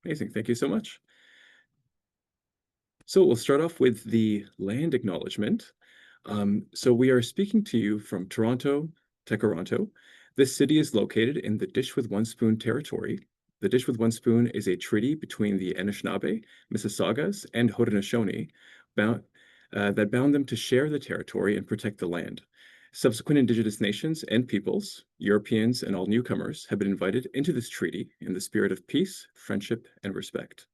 Amazing. Thank you so much. So we'll start off with the land acknowledgement. So we are speaking to you from Toronto to Toronto. This city is located in the Dish with One Spoon territory. The Dish with One Spoon is a treaty between the Anishinaabe, Mississaugas, and Haudenosaunee that bound them to share the territory and protect the land. Subsequent Indigenous nations and peoples, Europeans and all newcomers, have been invited into this treaty in the spirit of peace, friendship, and respect.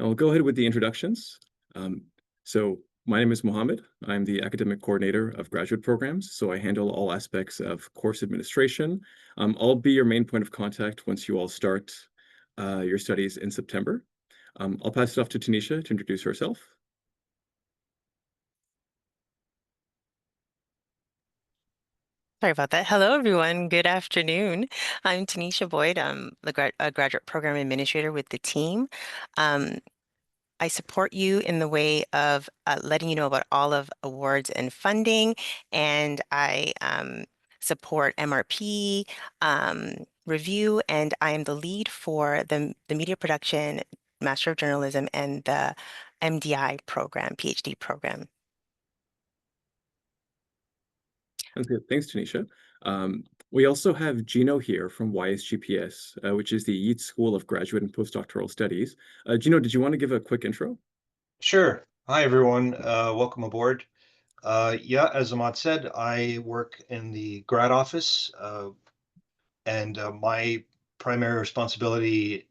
I'll go ahead with the introductions. So my name is Mohammed. I'm the academic coordinator of graduate programs, so I handle all aspects of course administration. I'll be your main point of contact once you all start your studies in September. I'll pass it off to Tanisha to introduce herself. Sorry about that. Hello, everyone. Good afternoon. I'm Tanisha Boyd. I'm the graduate program administrator with the team. Um, I support you in the way of letting you know about all of awards and funding, and I support MRP review, and I am the lead for the media production, Master of Journalism, and the MDI program, PhD program. Sounds good. Thanks, Tanisha. We also have Gino here from YSGPS, which is the Yeats School of Graduate and Postdoctoral Studies. Gino, did you want to give a quick intro? Sure. Hi, everyone. Welcome aboard. Yeah, as Ahmad said, I work in the grad office, and my primary responsibility,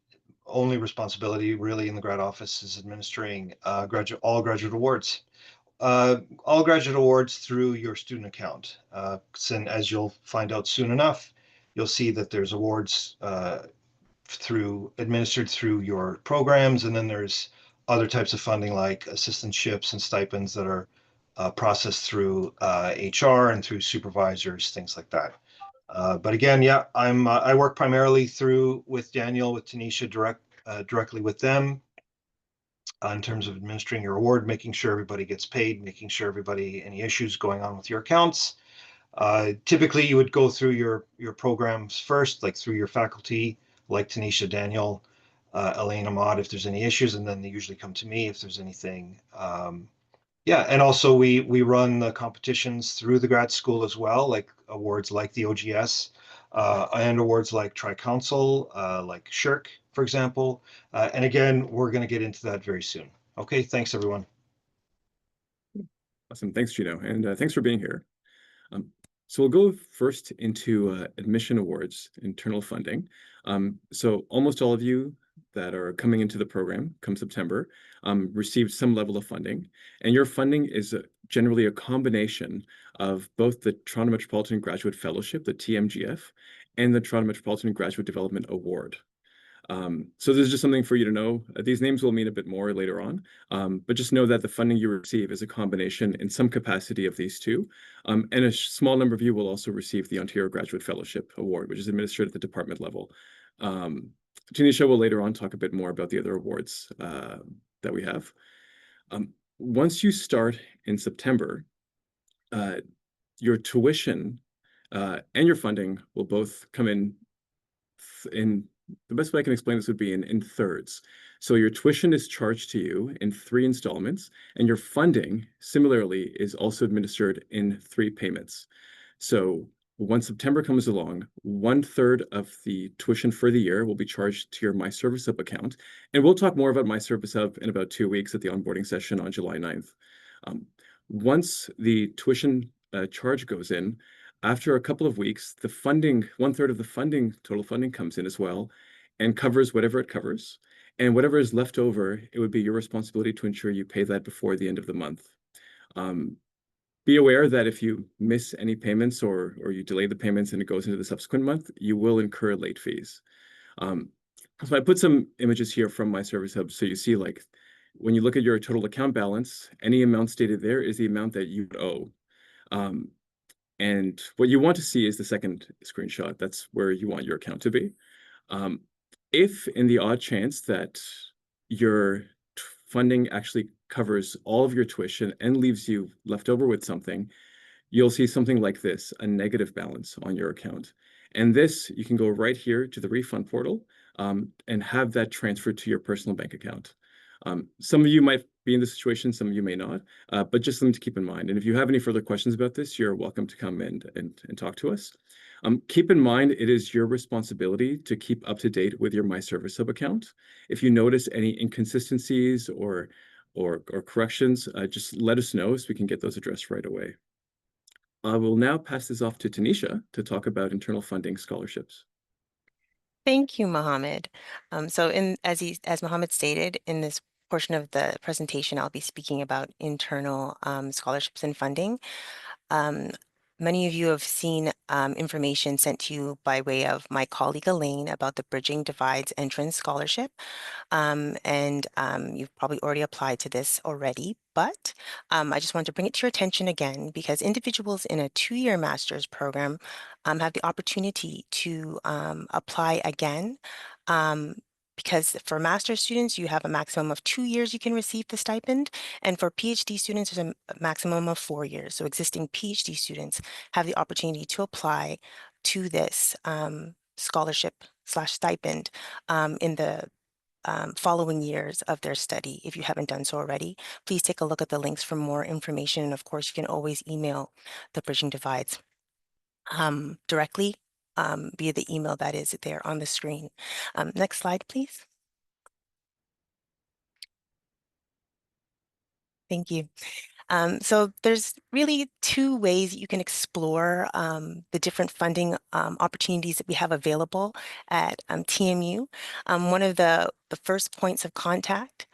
only responsibility really in the grad office is administering all graduate awards. All graduate awards through your student account. And as you'll find out soon enough, you'll see that there's awards administered through your programs, and then there's other types of funding like assistantships and stipends that are processed through HR and through supervisors, things like that. But again, yeah, I work primarily with Daniel, with Tanisha, directly with them in terms of administering your award, making sure everybody gets paid, making sure any issues going on with your accounts. Typically, you would go through your programs first, like through your faculty, like Tanisha, Daniel, Elaine, Ahmad, if there's any issues, and then they usually come to me if there's anything. Yeah, and also we run the competitions through the grad school as well, like awards like the OGS, and awards like Tri-Council, like SHIRK, for example. And again, we're going to get into that very soon. Okay, thanks, everyone. Awesome. Thanks, Gino. And thanks for being here. So we'll go first into admission awards, internal funding. So almost all of you that are coming into the program come September received some level of funding. And your funding is generally a combination of both the Toronto Metropolitan Graduate Fellowship, the TMGF, and the Toronto Metropolitan Graduate Development Award. So this is just something for you to know. These names will mean a bit more later on, but just know that the funding you receive is a combination in some capacity of these two. And a small number of you will also receive the Ontario Graduate Fellowship Award, which is administered at the department level. Tanisha will later on talk a bit more about the other awards that we have. Once you start in September, your tuition and your funding will both come in the best way I can explain this would be in thirds. So your tuition is charged to you in 3 installments, and your funding, similarly, is also administered in 3 payments. So when September comes along, 1/3 of the tuition for the year will be charged to your My Service Hub account. And we'll talk more about My Service Hub in about 2 weeks at the onboarding session on July 9th. Once the tuition charge goes in, after a couple of weeks, the funding, 1/3 of the total funding comes in as well and covers whatever it covers. And whatever is left over, it would be your responsibility to ensure you pay that before the end of the month. Be aware that if you miss any payments or you delay the payments and it goes into the subsequent month, you will incur late fees. So I put some images here from My Service Hub. So you see, like, when you look at your total account balance, any amount stated there is the amount that you owe. And what you want to see is the second screenshot. That's where you want your account to be. If in the odd chance that your funding actually covers all of your tuition and leaves you left over with something, you'll see something like this, a negative balance on your account. And this, you can go right here to the refund portal. and have that transferred to your personal bank account. Some of you might be in this situation, some of you may not, but just something to keep in mind. And if you have any further questions about this, you're welcome to come and talk to us. Keep in mind, it is your responsibility to keep up to date with your My Service Hub account. If you notice any inconsistencies or corrections, just let us know so we can get those addressed right away. I will now pass this off to Tanisha to talk about internal funding scholarships. Thank you, Mohammed. As Mohammed stated, in this portion of the presentation, I'll be speaking about internal scholarships and funding. Many of you have seen information sent to you by way of my colleague Elaine about the Bridging Divides Entrance Scholarship. You've probably already applied to this already, but I just want to bring it to your attention again because individuals in a 2-year master's program have the opportunity to apply again. Because for master's students, you have a maximum of 2 years you can receive the stipend, and for PhD students, there's a maximum of 4 years. So existing PhD students have the opportunity to apply to this scholarship/stipend in the following years of their study. If you haven't done so already, please take a look at the links for more information. And of course, you can always email the Bridging Divides directly via the email that is there on the screen. Next slide, please. Thank you. So there's really 2 ways you can explore the different funding opportunities that we have available at TMU. One of the first points of contact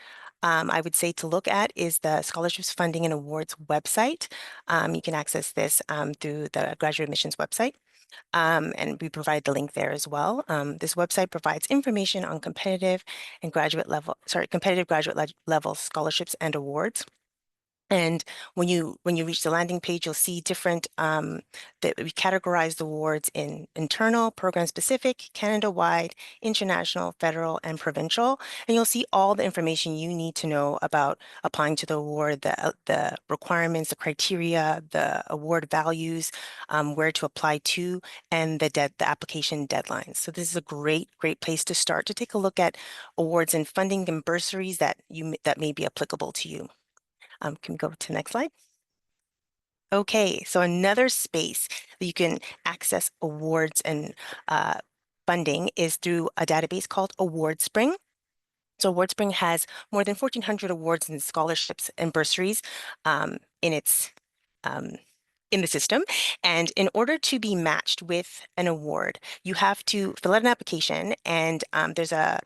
I would say to look at is the Scholarships Funding and Awards website. You can access this through the graduate admissions website. And we provide the link there as well. This website provides information on competitive graduate level scholarships and awards. And when you reach the landing page, you'll see different that we categorize the awards in internal, program specific, Canada-wide, international, federal, and provincial. And you'll see all the information you need to know about applying to the award, the requirements, the criteria, the award values, where to apply to, and the application deadlines. So this is a great place to start to take a look at awards and funding and bursaries that may be applicable to you. Can we go to the next slide? Okay, so another space that you can access awards and funding is through a database called AwardSpring. So AwardSpring has more than 1,400 awards and scholarships and bursaries in the system. And in order to be matched with an award, you have to fill out an application, and there's a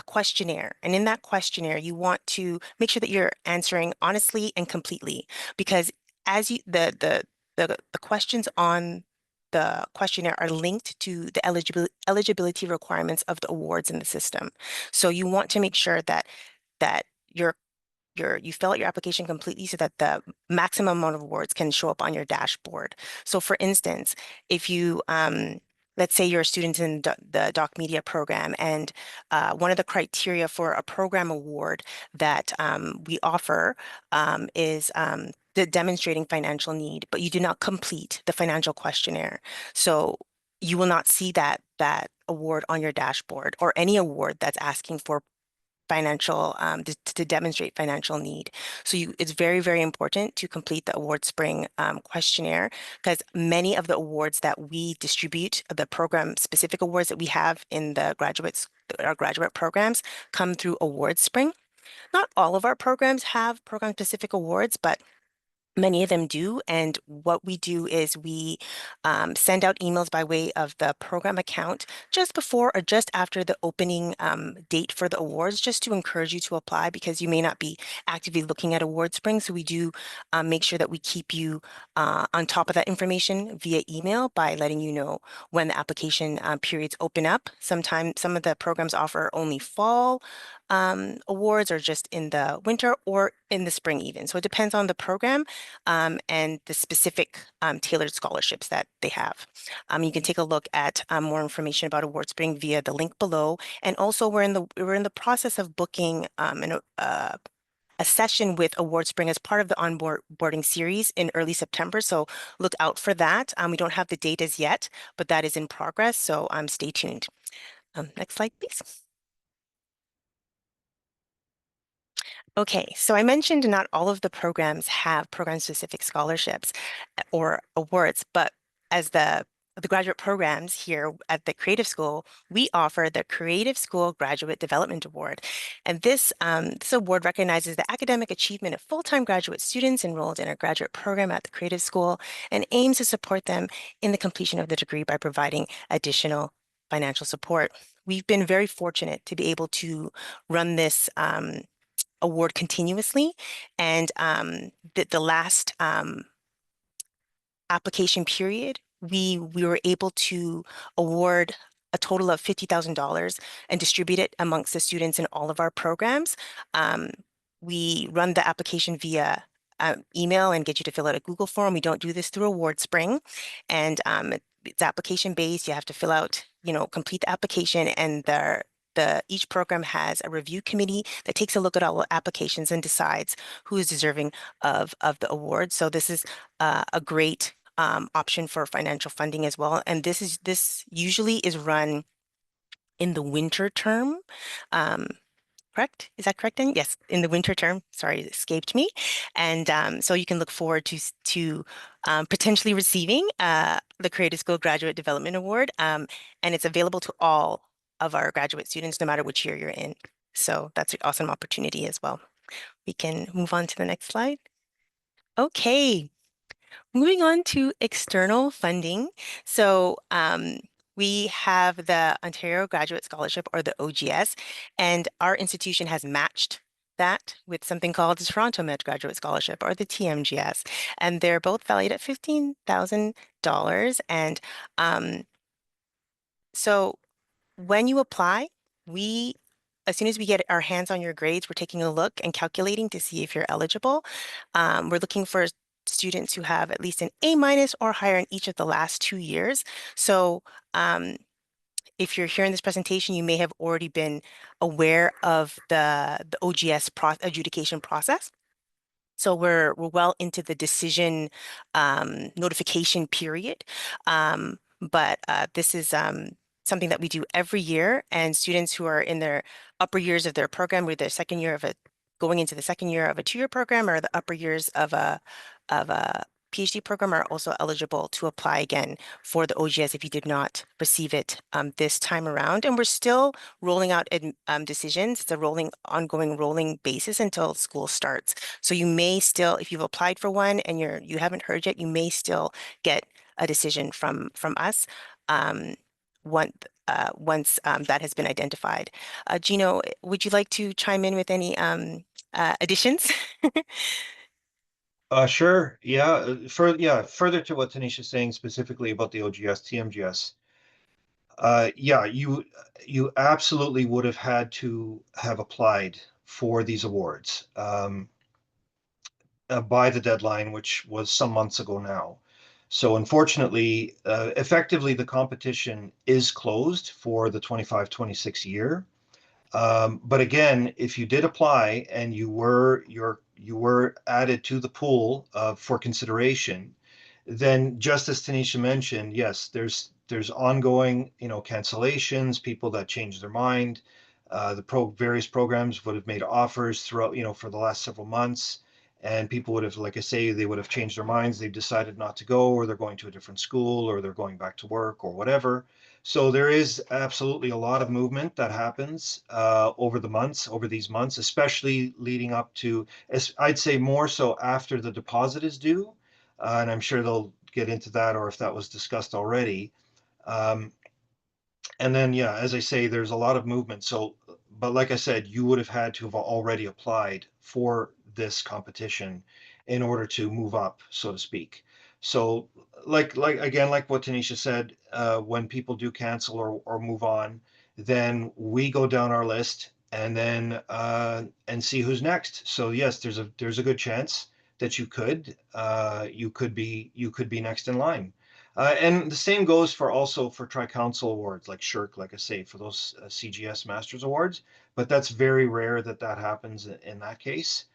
questionnaire. And in that questionnaire, you want to make sure that you're answering honestly and completely, because as you the questions on the questionnaire are linked to the eligibility requirements of the awards in the system. So you want to make sure that you fill out your application completely so that the maximum amount of awards can show up on your dashboard. So for instance, if you let's say you're a student in the Doc Media program, and one of the criteria for a program award that we offer is the demonstrating financial need, but you do not complete the financial questionnaire. So you will not see that award on your dashboard, or any award that's asking for financial to demonstrate financial need. So it's very important to complete the AwardSpring questionnaire, because many of the awards that we distribute, the program specific awards that we have in our graduate programs, come through AwardSpring. Not all of our programs have program specific awards, but many of them do. And what we do is we send out emails by way of the program account just before or just after the opening date for the awards, just to encourage you to apply, because you may not be actively looking at AwardSpring. So we do make sure that we keep you on top of that information via email by letting you know when the application periods open up. Sometimes some of the programs offer only fall awards, or just in the winter or in the spring even. So it depends on the program and the specific tailored scholarships that they have. You can take a look at more information about AwardSpring via the link below. And also we're in the process of booking a session with AwardSpring as part of the onboarding series in early September. So look out for that. We don't have the date as yet, but that is in progress. So stay tuned. Next slide, please. Okay, so I mentioned not all of the programs have program-specific scholarships or awards, but as the graduate programs here at the Creative School, we offer the Creative School Graduate Development Award. And this award recognizes the academic achievement of full-time graduate students enrolled in a graduate program at the Creative School and aims to support them in the completion of the degree by providing additional financial support. We've been very fortunate to be able to run this award continuously, and the last application period, we were able to award a total of $50,000 and distribute it amongst the students in all of our programs. We run the application via email and get you to fill out a Google form. We don't do this through AwardSpring, and it's application based. You have to fill out, complete the application, and each program has a review committee that takes a look at all the applications and decides who is deserving of the award. So this is a great option for financial funding as well. And this usually is run in the winter term. Correct? Is that correct, Dan? Yes, in the winter term. Sorry, it escaped me. And so you can look forward to potentially receiving the Creative School Graduate Development Award. And it's available to all of our graduate students, no matter which year you're in. So that's an awesome opportunity as well. We can move on to the next slide. Okay. Moving on to external funding. So we have the Ontario Graduate Scholarship, or the OGS, and our institution has matched that with something called the Toronto Met Graduate Scholarship, or the TMGS. And they're both valued at $15,000. And so when you apply, as soon as we get our hands on your grades, we're taking a look and calculating to see if you're eligible. We're looking for students who have at least an A- or higher in each of the last 2 years. So if you're hearing this presentation, you may have already been aware of the OGS adjudication process. So we're well into the decision notification period. But this is something that we do every year, and students who are in their upper years of their program, with their going into the second year of a 2-year program, or the upper years of a PhD program, are also eligible to apply again for the OGS if you did not receive it this time around. And we're still rolling out decisions. It's a ongoing rolling basis until school starts. So you may still, if you've applied for one and you haven't heard yet, you may still get a decision from us once that has been identified. Gino, would you like to chime in with any additions? Sure. Yeah. Further to what Tanisha's saying specifically about the OGS, TMGS. Yeah, you absolutely would have had to have applied for these awards by the deadline, which was some months ago now. So unfortunately, effectively, the competition is closed for the 25-26 year. But again, if you did apply and you were added to the pool for consideration, then just as Tanisha mentioned, yes, there's ongoing, cancellations, people that change their mind. Various programs would have made offers throughout, for the last several months, and people would have, like I say, they would have changed their minds. They've decided not to go, or they're going to a different school, or they're going back to work, or whatever. So there is absolutely a lot of movement that happens over these months, especially leading up to, I'd say more so after the deposit is due. And I'm sure they'll get into that, or if that was discussed already. Um, and then, yeah, as I say, there's a lot of movement. So, but like I said, you would have had to have already applied for this competition in order to move up, so to speak. So, like again, like what Tanisha said, when people do cancel or move on, then we go down our list and then and see who's next. So yes, there's a good chance that you could be next in line. And the same goes for also for tri-council awards like SHRC, like I say, for those CGS Masters Awards. But that's very rare that happens in that case.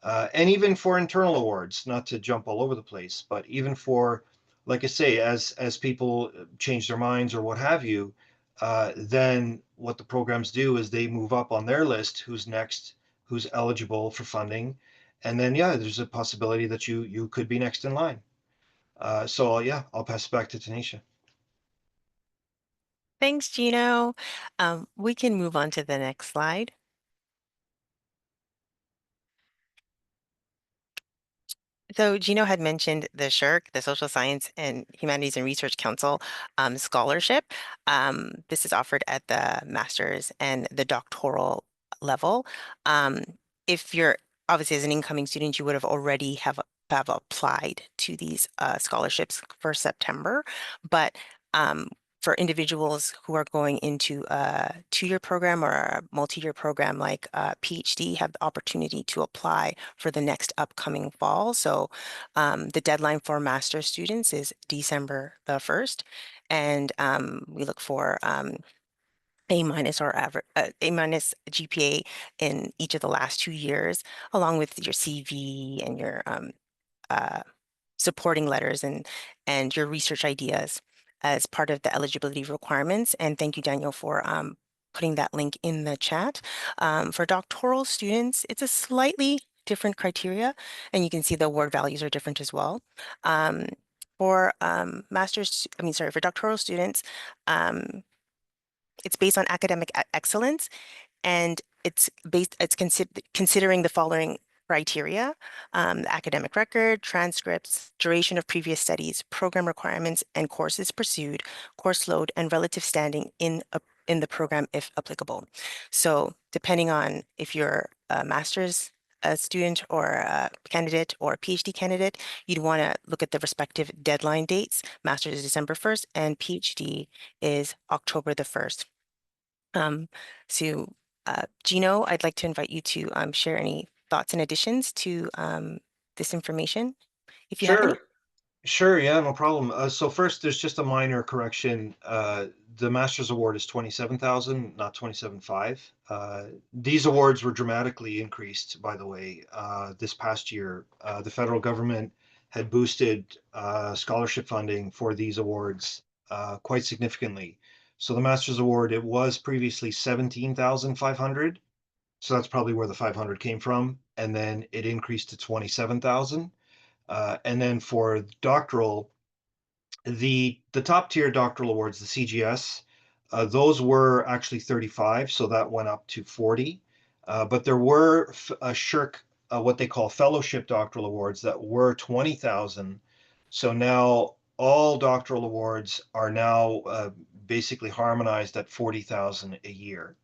And even for internal awards, not to jump all over the place, but even for, like I say, as people change their minds or what have you, then what the programs do is they move up on their list who's next, who's eligible for funding, and then yeah, there's a possibility that you could be next in line. So yeah, I'll pass it back to Tanisha. Thanks, Gino. We can move on to the next slide. So Gino had mentioned the SSHRC, the Social Science and Humanities and Research Council scholarship. This is offered at the master's and the doctoral level. If you're obviously as an incoming student, you would have already have applied to these scholarships for September, but for individuals who are going into a two-year program or a multi-year program like PhD have the opportunity to apply for the next upcoming fall. So the deadline for master's students is December the 1st, and we look for A minus or average A minus GPA in each of the last 2 years, along with your CV and your supporting letters and your research ideas as part of the eligibility requirements. And thank you, Daniel, for putting that link in the chat. For doctoral students, it's a slightly different criteria, and you can see the award values are different as well. For for doctoral students, it's based on academic excellence, and it's considering the following criteria: academic record, transcripts, duration of previous studies, program requirements and courses pursued, course load, and relative standing in the program if applicable. So depending on if you're a master's student or a candidate or a PhD candidate, you'd want to look at the respective deadline dates. Master's is December 1st and PhD is October the 1st. So Gino, I'd like to invite you to share any thoughts and additions to this information, if you have any. Sure, yeah, no problem. So first, there's just a minor correction. The Master's Award is 27,000, not 27,500. These awards were dramatically increased, by the way, this past year. The federal government had boosted scholarship funding for these awards quite significantly. So the Master's Award, it was previously 17,500. So that's probably where the 500 came from. And then it increased to 27,000. And then for doctoral, the top tier doctoral awards, the CGS, those were actually 35, so that went up to 40. But there were a SSHRC, what they call fellowship doctoral awards, that were 20,000. So now all doctoral awards are now basically harmonized at 40,000 a year.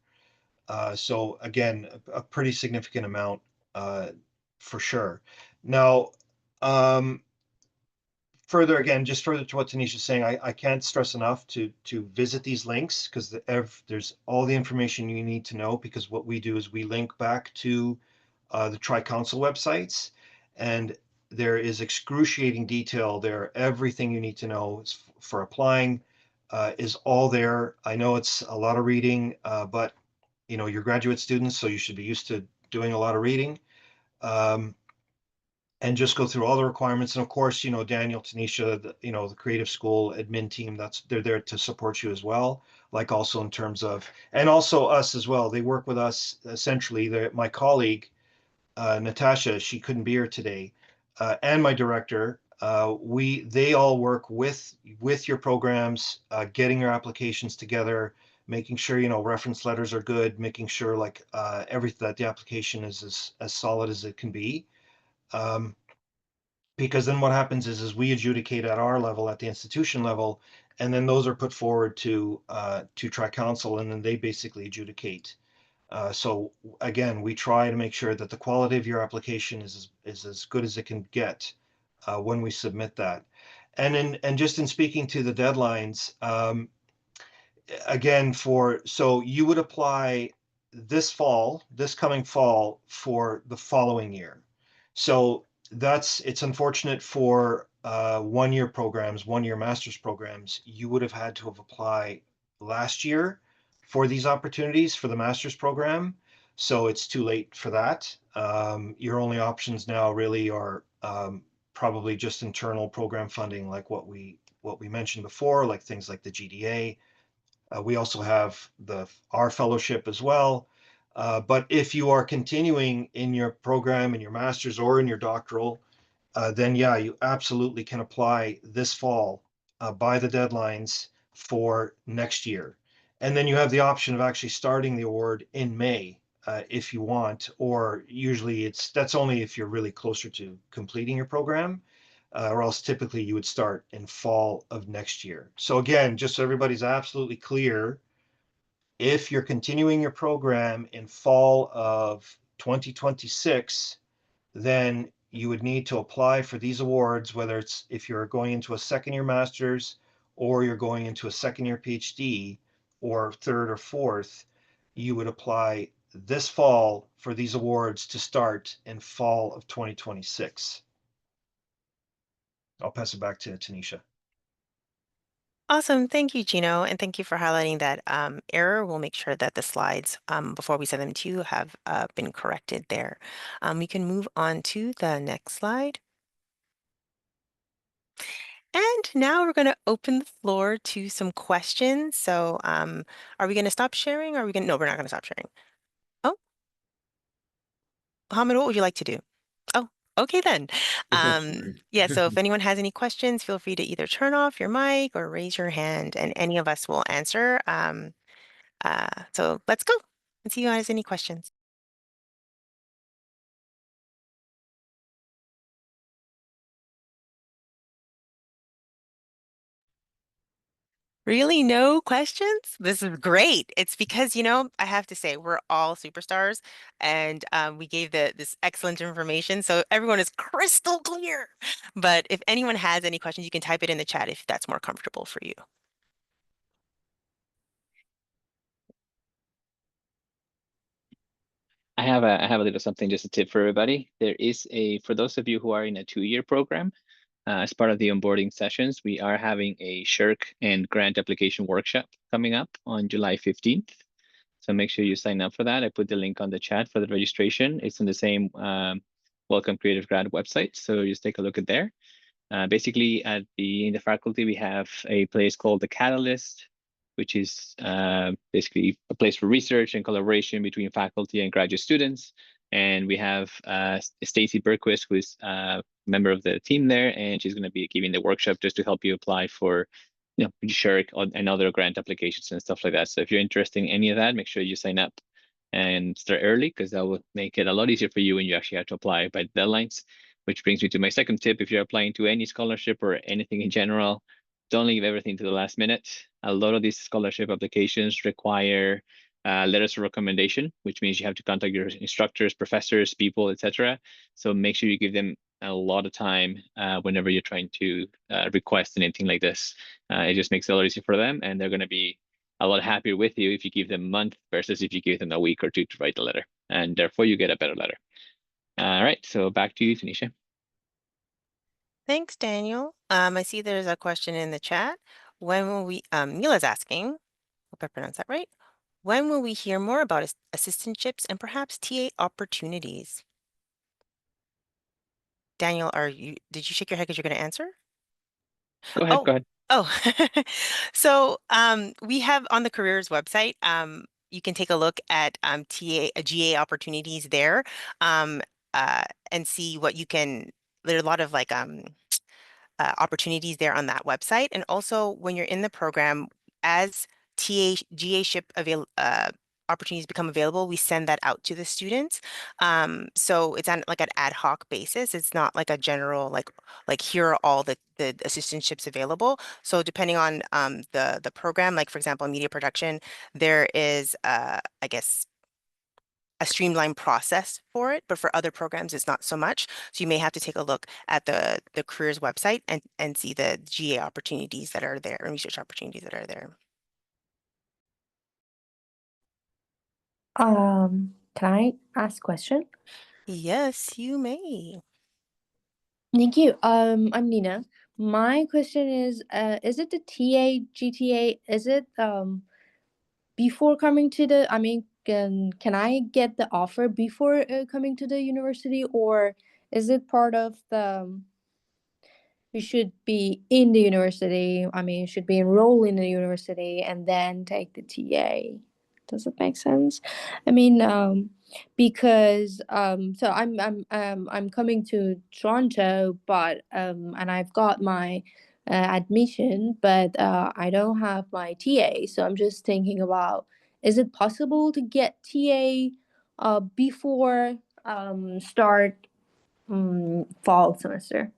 So again, a pretty significant amount for sure. Now, just further to what Tanisha is saying, I can't stress enough to visit these links because there's all the information you need to know, because what we do is we link back to the Tri-Council websites, and there is excruciating detail there. Everything you need to know for applying is all there. I know it's a lot of reading, but you know, you're graduate students, so you should be used to doing a lot of reading. And just go through all the requirements. And of course, you know, Daniel, Tanisha, the Creative School admin team, they're there to support you as well. Like also in terms of, and also us as well. They work with us essentially. My colleague, Natasha, she couldn't be here today, and my director, they all work with your programs, getting your applications together, making sure, you know, reference letters are good, making sure like everything, that the application is as solid as it can be. Because then what happens is we adjudicate at our level, at the institution level, and then those are put forward to Tri-Council, and then they basically adjudicate. So again, we try to make sure that the quality of your application is as good as it can get when we submit that. And just in speaking to the deadlines, again, so you would apply this coming fall, for the following year. So it's unfortunate for 1-year programs, 1-year master's programs. You would have had to have applied last year for these opportunities for the master's program. So it's too late for that. Your only options now really are probably just internal program funding, like what we mentioned before, like things like the GDA. We also have our fellowship as well. But if you are continuing in your program, in your master's or in your doctoral, then yeah, you absolutely can apply this fall by the deadlines for next year. And then you have the option of actually starting the award in May if you want, or usually that's only if you're really closer to completing your program, or else typically you would start in fall of next year. So again, just so everybody's absolutely clear, if you're continuing your program in fall of 2026, then you would need to apply for these awards, whether it's if you're going into a second year master's or you're going into a second year PhD or third or fourth, you would apply this fall for these awards to start in fall of 2026. I'll pass it back to Tanisha. Awesome. Thank you, Gino. And thank you for highlighting that error. We'll make sure that the slides, before we send them to you, have been corrected there. We can move on to the next slide. And now we're going to open the floor to some questions. So are we going to stop sharing? Or are we going to, no, we're not going to stop sharing. Oh, Mohammed, what would you like to do? Oh, okay then. Sorry. Yeah, so if anyone has any questions, feel free to either turn off your mic or raise your hand and any of us will answer. So let's go and see who has any questions. Really, no questions? This is great. It's because, I have to say, we're all superstars and we gave this excellent information. So everyone is crystal clear. But if anyone has any questions, you can type it in the chat if that's more comfortable for you. I have a little something, just a tip for everybody. There is for those of you who are in a 2-year program, as part of the onboarding sessions, we are having a SHIRK and grant application workshop coming up on July 15th. So make sure you sign up for that. I put the link on the chat for the registration. It's on the same Welcome Creative Grad website. So just take a look at there. Basically, in the faculty, we have a place called the Catalyst, which is basically a place for research and collaboration between faculty and graduate students. And we have Stacy Berquist, who is a member of the team there, and she's going to be giving the workshop just to help you apply for, SHIRK and other grant applications and stuff like that. So if you're interested in any of that, make sure you sign up and start early, because that will make it a lot easier for you when you actually have to apply by deadlines. Which brings me to my second tip. If you're applying to any scholarship or anything in general, don't leave everything to the last minute. A lot of these scholarship applications require letters of recommendation, which means you have to contact your instructors, professors, people, etc. So make sure you give them a lot of time whenever you're trying to request anything like this. It just makes it a lot easier for them, and they're going to be a lot happier with you if you give them a month versus if you give them a week or two to write the letter, and therefore you get a better letter. All right, so back to you, Tanisha. Thanks, Daniel. I see there's a question in the chat. When will we, Mila's asking, hope I pronounced that right. When will we hear more about assistantships and perhaps TA opportunities? Daniel, did you shake your head because you're going to answer? Go ahead, go ahead. Oh, so we have on the careers website, you can take a look at GA opportunities there and see what you can, there are a lot of like opportunities there on that website. And also when you're in the program, as GA ship opportunities become available, we send that out to the students. So it's on like an ad hoc basis. It's not like a general, like here are all the assistantships available. So depending on the program, like for example, media production, there is, I guess, a streamlined process for it, but for other programs, it's not so much. So you may have to take a look at the careers website and see the GA opportunities that are there and research opportunities that are there. Can I ask a question? Yes, you may. Thank you. I'm Nina. My question is it the TA, GTA, is it before coming to the, I mean, can I get the offer before coming to the university, or is it part of the you should be in the university. I mean, you should be enrolled in the university and then take the TA. Does it make sense? I mean, because so I'm coming to Toronto, but and I've got my admission, but I don't have my TA. So I'm just thinking about, is it possible to get TA before start fall semester?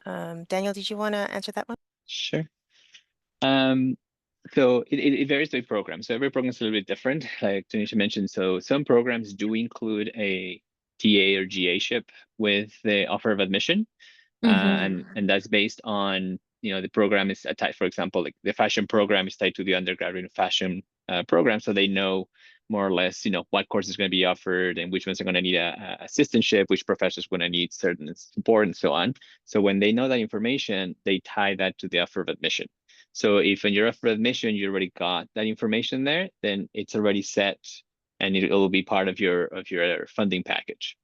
Daniel, did you want to answer that one? Sure. So it varies by program. So every program is a little bit different, like Tanisha mentioned. So some programs do include a TA or GA-ship with the offer of admission. And that's based on, the program is tied, for example, like the fashion program is tied to the undergraduate fashion program. So they know more or less, what course is going to be offered and which ones are going to need a assistantship, which professors going to need certain support and so on. So when they know that information, they tie that to the offer of admission. So if in your offer of admission, you already got that information there, then it's already set and it will be part of your funding package.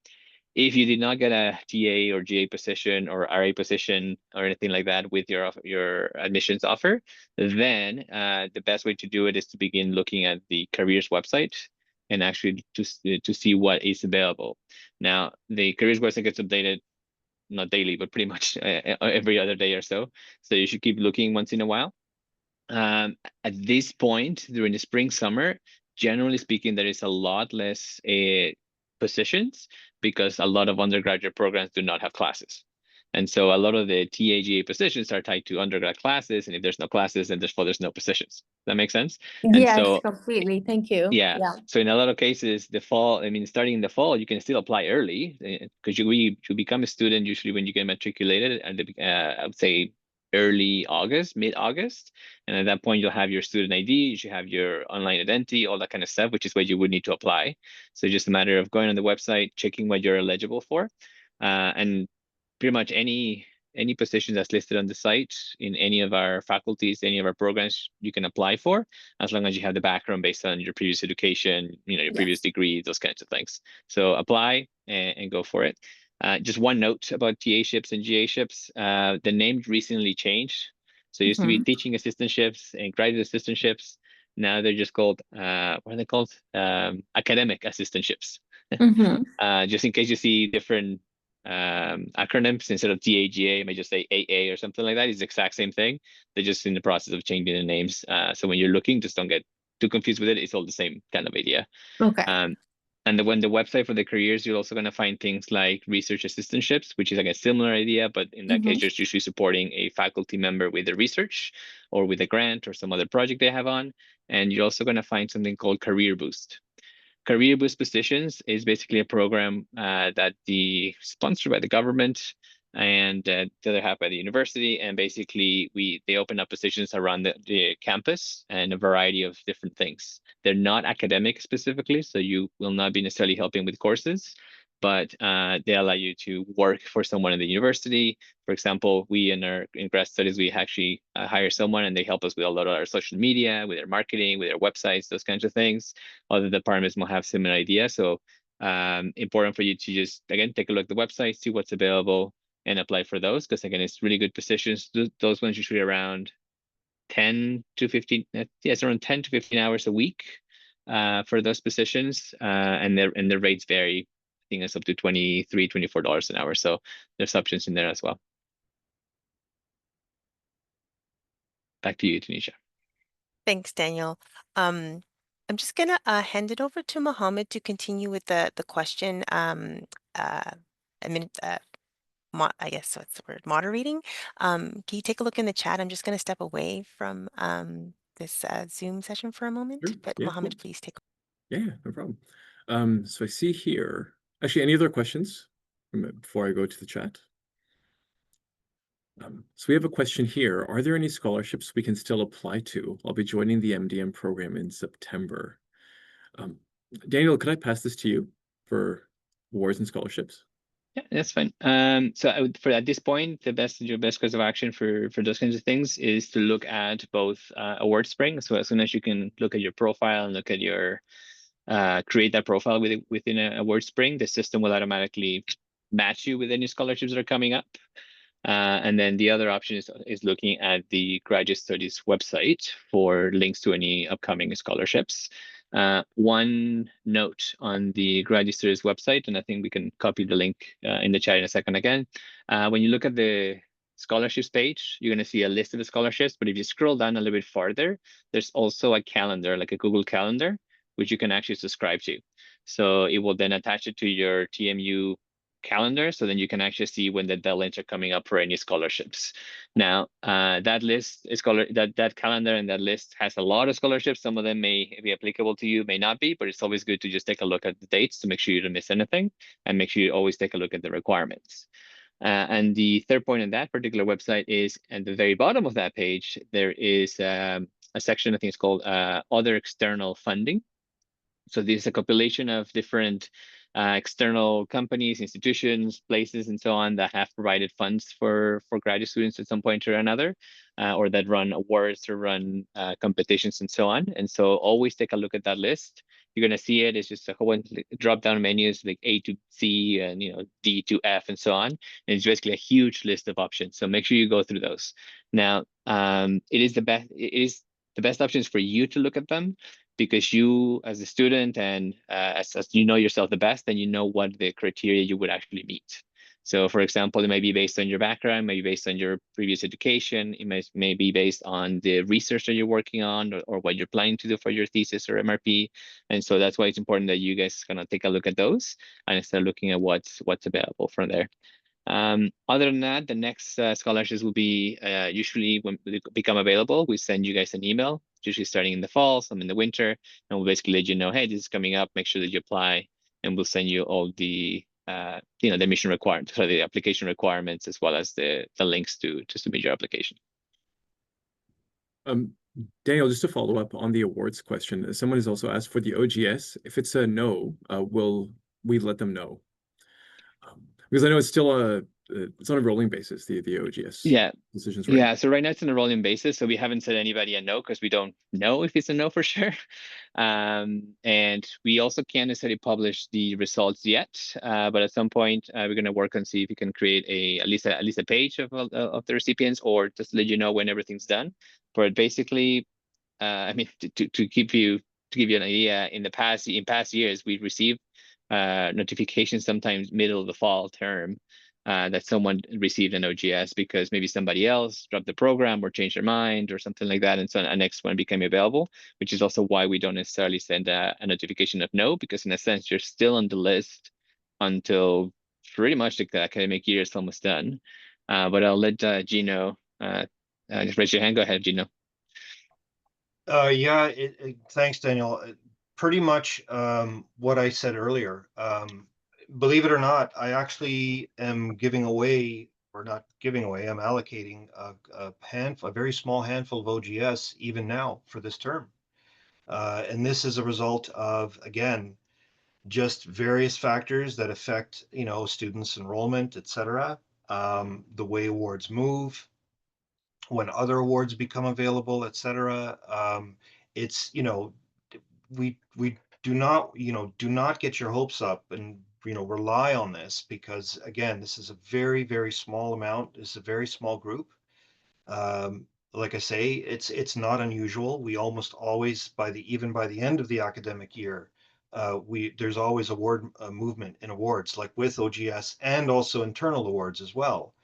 If you did not get a TA or GA position or RA position or anything like that with your admissions offer, then the best way to do it is to begin looking at the careers website and actually to see what is available. Now, the careers website gets updated not daily, but pretty much every other day or so. So you should keep looking once in a while. At this point, during the spring, summer, generally speaking, there is a lot less positions because a lot of undergraduate programs do not have classes. And so a lot of the TAGA positions are tied to undergrad classes. And if there's no classes, then there's no positions. Does that make sense? And Yes, so, completely. Thank you. yeah. So in a lot of cases, starting in the fall, you can still apply early because you become a student usually when you get matriculated at the, I would say, early August, mid-August. And at that point, you'll have your student ID, you should have your online identity, all that kind of stuff, which is what you would need to apply. So just a matter of going on the website, checking what you're eligible for. And pretty much any position that's listed on the site in any of our faculties, any of our programs, you can apply for, as long as you have the background based on your previous education, your previous degree, those kinds of things. So apply and go for it. Just one note about TA-ships and GA-ships. The name recently changed. So it used to be teaching assistantships and graduate assistantships. Now they're just called, what are they called? Academic assistantships. Just in case you see different acronyms, instead of TAGA, you may just say AA or something like that. It's the exact same thing. They're just in the process of changing the names. So when you're looking, just don't get too confused with it. It's all the same kind of idea. Okay. And when the website for the careers, you're also going to find things like research assistantships, which is like a similar idea, but in that case, just usually supporting a faculty member with the research or with a grant or some other project they have on. And you're also going to find something called Career Boost. Career Boost Positions is basically a program that sponsored by the government and the other half by the university. And basically, they open up positions around the campus and a variety of different things. They're not academic specifically, so you will not be necessarily helping with courses, but they allow you to work for someone in the university. For example, we in grad studies, we actually hire someone and they help us with a lot of our social media, with their marketing, with their websites, those kinds of things. Other departments will have similar ideas. So important for you to just, again, take a look at the website, see what's available and apply for those. Because again, it's really good positions. Those ones usually around 10 to 15, it's around 10 to 15 hours a week for those positions. And their rates vary. I think it's up to $23, $24 an hour. So there's options in there as well. Back to you, Tanisha. Thanks, Daniel. I'm just gonna hand it over to Mohammed to continue with the question. I guess what's the word? Moderating. Can you take a look in the chat? I'm just gonna step away from this Zoom session for a moment. Sure. But Yeah, Mohammed, cool. please take. Yeah, no problem. So I see here, actually, any other questions before I go to the chat? So we have a question here. Are there any scholarships we can still apply to? I'll be joining the MDM program in September. Daniel, could I pass this to you for awards and scholarships? Yeah, that's fine. So at this point, your best course of action for those kinds of things is to look at both AwardSpring. So as soon as you can look at your profile and look at your create that profile within AwardSpring, the system will automatically match you with any scholarships that are coming up. And then the other option is looking at the Graduate Studies website for links to any upcoming scholarships. One note on the Graduate Studies website, and I think we can copy the link in the chat in a second again. When you look at the scholarships page, you're going to see a list of the scholarships, but if you scroll down a little bit farther, there's also a calendar, like a Google Calendar, which you can actually subscribe to. So it will then attach it to your TMU calendar, so then you can actually see when the deadlines are coming up for any scholarships. Now, that list is that calendar and that list has a lot of scholarships. Some of them may be applicable to you, may not be, but it's always good to just take a look at the dates to make sure you don't miss anything, and make sure you always take a look at the requirements. And the third point on that particular website is at the very bottom of that page, there is a section, I think it's called Other External Funding. So this is a compilation of different external companies, institutions, places, and so on that have provided funds for graduate students at some point or another, or that run awards or run competitions and so on. And so always take a look at that list. You're going to see it. It's just a whole drop-down menus like A to C and D to F and so on. And it's basically a huge list of options. So make sure you go through those. Now, it is the best options for you to look at them, because you as a student and as you know yourself the best, then you know what the criteria you would actually meet. So for example, it may be based on your background, maybe based on your previous education, it may be based on the research that you're working on, or what you're planning to do for your thesis or MRP. And so that's why it's important that you guys kind of take a look at those and start looking at what's available from there. Other than that, the next scholarships will be usually when they become available, we send you guys an email, usually starting in the fall, some in the winter, and we'll basically let you know, hey, this is coming up, make sure that you apply, and we'll send you all the the admission requirements, so the application requirements, as well as the links to submit your application. Daniel, just to follow up on the awards question, someone has also asked for the OGS. If it's a no, will we let them know? Because I know it's still it's on a rolling basis, the OGS decisions, right? Yeah, so right now it's on a rolling basis, so we haven't said anybody a no because we don't know if it's a no for sure. And we also can't necessarily publish the results yet, but at some point we're going to work on see if we can create at least a page of the recipients, or just let you know when everything's done. But basically, I mean, to give you an idea, in past years we've received notifications sometimes middle of the fall term that someone received an OGS because maybe somebody else dropped the program or changed their mind or something like that, and so a next one became available, which is also why we don't necessarily send a notification of no, because in a sense you're still on the list until pretty much like the academic year is almost done. But I'll let Gino just raise your hand. Go ahead, Gino. Yeah, thanks, Daniel. Pretty much what I said earlier. Believe it or not, I actually am giving away, or not giving away, I'm allocating a very small handful of OGS even now for this term. And this is a result of, again, just various factors that affect, students' enrollment, et cetera, the way awards move, when other awards become available, et cetera. It's, we do not get your hopes up and rely on this, because again, this is a very, very small amount. It's a very small group. Like I say, it's not unusual. We almost always, even by the end of the academic year, there's always award movement in awards, like with OGS and also internal awards as well,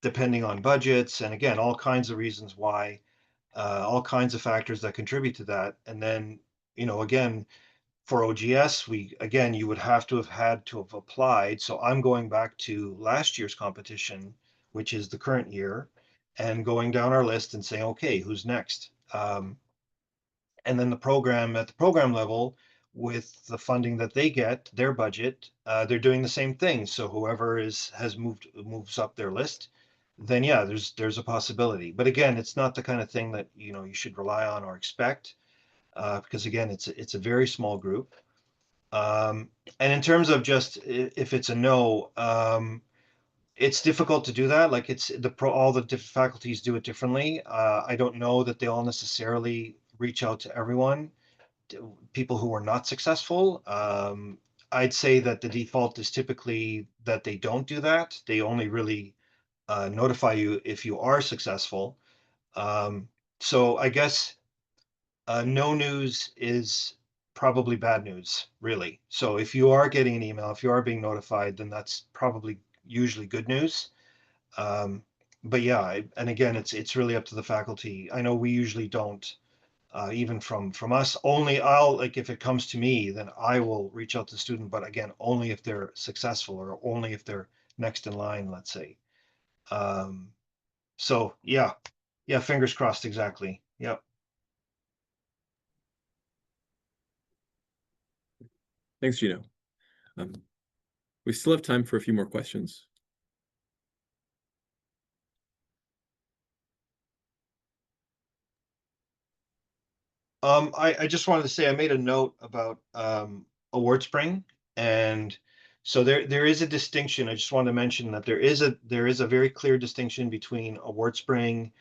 depending on budgets, and again, all kinds of reasons why, all kinds of factors that contribute to that. And then, again, for OGS, you would have to have applied. So I'm going back to last year's competition, which is the current year, and going down our list and saying, okay, who's next? And then at the program level, with the funding that they get, their budget, they're doing the same thing. So whoever moves up their list, then yeah, there's a possibility. But again, it's not the kind of thing that you should rely on or expect, because again, it's a very small group. And in terms of just if it's a no, it's difficult to do that. Like all the different faculties do it differently. I don't know that they all necessarily reach out to everyone, people who are not successful. I'd say that the default is typically that they don't do that. They only really notify you if you are successful. So I guess no news is probably bad news, really. So if you are getting an email, if you are being notified, then that's probably usually good news. But yeah, and again, it's really up to the faculty. I know we usually don't, even from us. Only I'll, like, if it comes to me, then I will reach out to the student. But again, only if they're successful or only if they're next in line, let's say. So yeah, fingers crossed. Exactly. Yep. Thanks, Gino. We still have time for a few more questions. I just wanted to say I made a note about AwardSpring, and so there is a distinction. I just wanted to mention that there is a very clear distinction between AwardSpring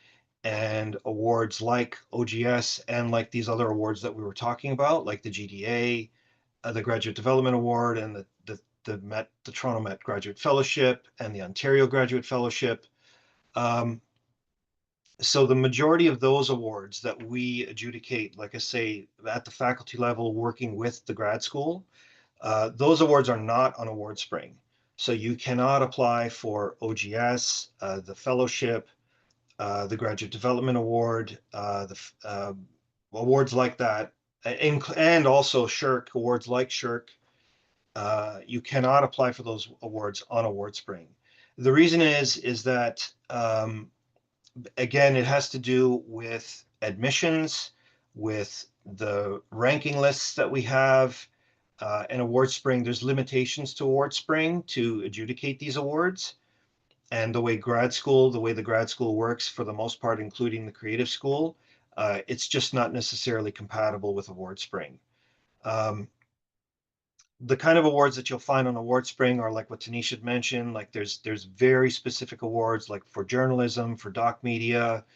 and awards like OGS and like these other awards that we were talking about, like the GDA, the Graduate Development Award, and the Toronto Met Graduate Fellowship and the Ontario Graduate Fellowship. So the majority of those awards that we adjudicate, like I say, at the faculty level, working with the grad school, those awards are not on AwardSpring. So you cannot apply for OGS, the fellowship, the Graduate Development Award, awards like that, and also SHRC, awards like SHRC. You cannot apply for those awards on AwardSpring. The reason is that again, it has to do with admissions, with the ranking lists that we have, and AwardSpring. There's limitations to AwardSpring to adjudicate these awards, and the way the grad school works for the most part, including the creative school, it's just not necessarily compatible with AwardSpring. The kind of awards that you'll find on AwardSpring are like what Tanisha had mentioned. Like there's very specific awards, like for journalism, for doc media.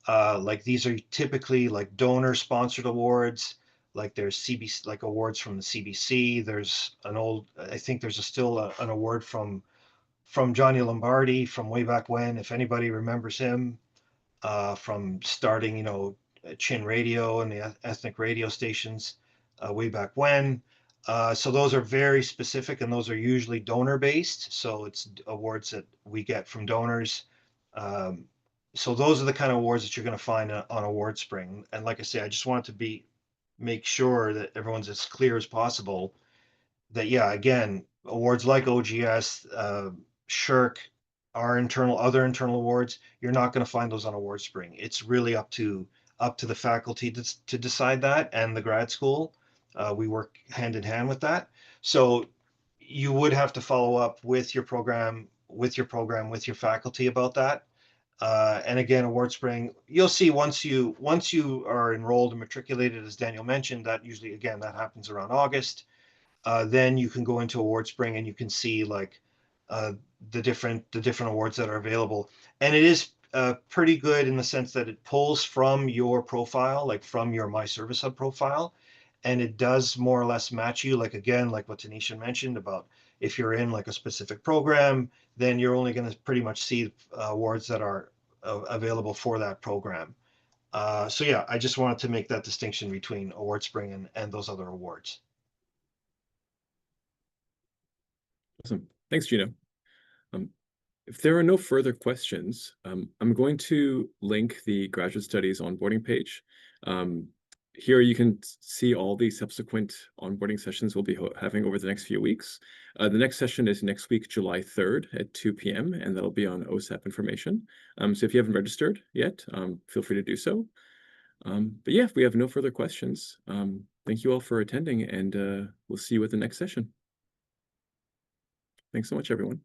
Like these are typically like donor sponsored awards. Like there's CBC, like awards from the CBC. There's I think there's still an award from Johnny Lombardi from way back when, if anybody remembers him, from starting, Chin Radio and the ethnic radio stations way back when. So those are very specific, and those are usually donor based. So it's awards that we get from donors. So those are the kind of awards that you're going to find on AwardSpring. And like I say, I just wanted to make sure that everyone's as clear as possible that, yeah, again, awards like OGS, SHRC, other internal awards, you're not going to find those on AwardSpring. It's really up to the faculty to decide that, and the grad school. We work hand in hand with that. So you would have to follow up with your program, with your faculty about that. And again, AwardSpring, you'll see once you are enrolled and matriculated, as Daniel mentioned, that usually, again, that happens around August. Then you can go into AwardSpring and you can see like the different awards that are available. And it is pretty good in the sense that it pulls from your profile, like from your My Service Hub profile, and it does more or less match you. Like again, like what Tanisha mentioned about if you're in like a specific program, then you're only going to pretty much see awards that are available for that program. So yeah, I just wanted to make that distinction between AwardSpring and those other awards. Awesome. Thanks, Gino. If there are no further questions, I'm going to link the Graduate Studies onboarding page. Here you can see all the subsequent onboarding sessions we'll be having over the next few weeks. The next session is next week, July 3rd at 2 p.m., and that'll be on OSAP information. So if you haven't registered yet, feel free to do so. But yeah, if we have no further questions, thank you all for attending, and we'll see you at the next session. Thanks so much, everyone.